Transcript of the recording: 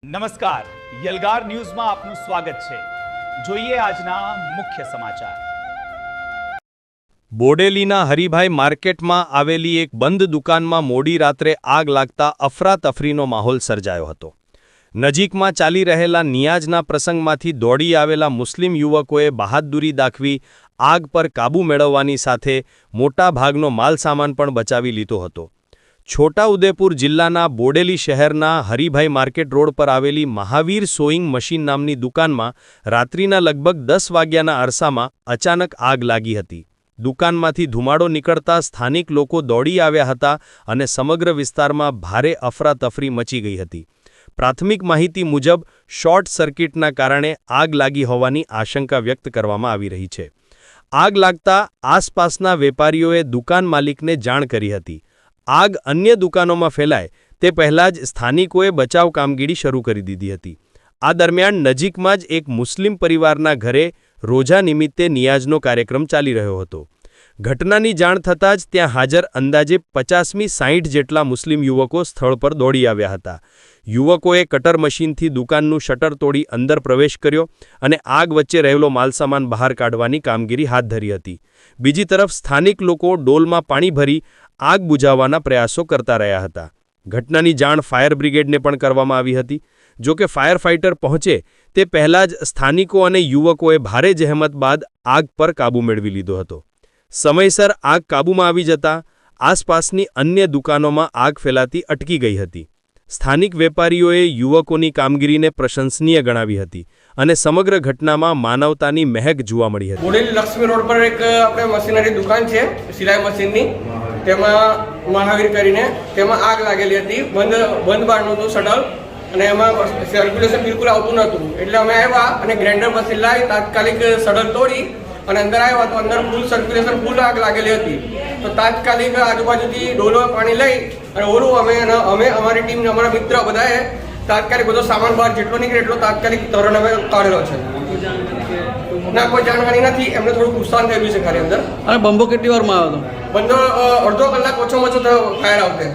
નમસ્કાર, યલગાર ન્યૂઝમાં આપનું સ્વાગત છે। જોઈએ આજના મુખ્ય સમાચાર। બોડેલીના હરિભાઈ માર્કેટમાં આવેલી એક બંધ દુકાનમાં મોડી રાત્રે આગ લાગતા અફરાતફરીનો માહોલ સર્જાયો હતો। નજીકમાં ચાલી રહેલા નિયાઝના પ્રસંગમાંથી દોડી આવેલા મુસ્લિમ યુવકોએ બહાદુરી દાખવી આગ પર કાબૂ મેળવવાની સાથે મોટા ભાગનો માલસામાન પણ બચાવી લીધો હતો। છોટાઉદેપુર જિલ્લાના બોડેલી શહેરના હરિભાઈ માર્કેટ રોડ પર આવેલી મહાવીર સોઈંગ મશીન નામની દુકાનમાં રાત્રિના લગભગ 10 વાગ્યાના અરસામાં અચાનક આગ લાગી હતી। દુકાનમાંથી ધુમાડો નીકળતા સ્થાનિક લોકો દોડી આવ્યા હતા અને સમગ્ર વિસ્તારમાં ભારે અફરાતફરી મચી ગઈ હતી। પ્રાથમિક માહિતી મુજબ શોર્ટ સર્કિટના કારણે આગ લાગી હોવાની આશંકા વ્યક્ત કરવામાં આવી રહી છે। આગ લાગતા આસપાસના વેપારીઓએ દુકાન માલિકને જાણ કરી હતી। આગ અન્ય દુકાનોમાં ફેલાય તે પહેલાં જ સ્થાનિકોએ બચાવ કામગીરી શરૂ કરી દીધી હતી। આ દરમિયાન નજીકમાં જ એક મુસ્લિમ પરિવારના ઘરે રોજા નિમિત્તે નિયાઝનો કાર્યક્રમ ચાલી રહ્યો હતો। ઘટનાની જાણ થતાં જ ત્યાં હાજર અંદાજે 50મી 60 જેટલા મુસ્લિમ યુવકો સ્થળ પર દોડી આવ્યા હતા। યુવકોએ કટર મશીનથી દુકાનનું શટર તોડી અંદર પ્રવેશ કર્યો અને આગ વચ્ચે રહેલો માલસામાન બહાર કાઢવાની કામગીરી હાથ ધરી હતી। બીજી તરફ સ્થાનિક લોકો ડોલમાં પાણી ભરી આગ બુઝાવવાના પ્રયાસો કરતા રહ્યા હતા। ઘટનાની જાણ ફાયર બ્રિગેડને પણ કરવામાં આવી હતી। જો કે ફાયર ફાઇટર પહોંચે તે પહેલાં જ સ્થાનિકો અને યુવકોએ ભારે જહેમત બાદ આગ પર કાબૂ મેળવી લીધો હતો। સમયસર આગ કાબૂમાં આવી જતા આસપાસની અન્ય દુકાનોમાં આગ ફેલાતી અટકી ગઈ હતી। સ્થાનિક વેપારીઓએ યુવકોની કામગીરીને પ્રશંસનીય ગણાવી હતી અને સમગ્ર ઘટનામાં માનવતાની મહેક જોવા મળી હતી। બોડેલી લક્ષ્મી રોડ પર એક આપણે મશીનરી દુકાન છે સિલાઈ મશીનની, તેમાં મહાવીર કરીને તેમાં આગ લાગેલી હતી। બંધ બારનું હતું શટર અને એમાં સર્ક્યુલેશન બિલકુલ આવતું નહોતું, એટલે અમે આવ્યા અને ગ્રાઇન્ડર મશીન લાવી તાત્કાલિક શટર તોડી અને અંદર આવ્યા તો અંદર ફૂલ સર્ક્યુલેશન ફૂલ આગ લાગેલી હતી। તો તાત્કાલિક આજુબાજુથી ડોલો પાણી લઈ અને ઓલું અમે અમારી ટીમ અમારા મિત્ર બધાએ તાત્કાલિક બધો સામાન બહાર જેટલો નીકળે એટલો તાત્કાલિક તરણ અમે કાઢેલો છે। ના કોઈ જાણકારી નથી, એમને થોડું નુકસાન થયેલું છે ખાલી અંદર। અને બંબો કેટલી વારમાં આવ્યો હતો? બંધો અડધો કલાક ઓછામાં ઓછો થયો ફાયર આવતે।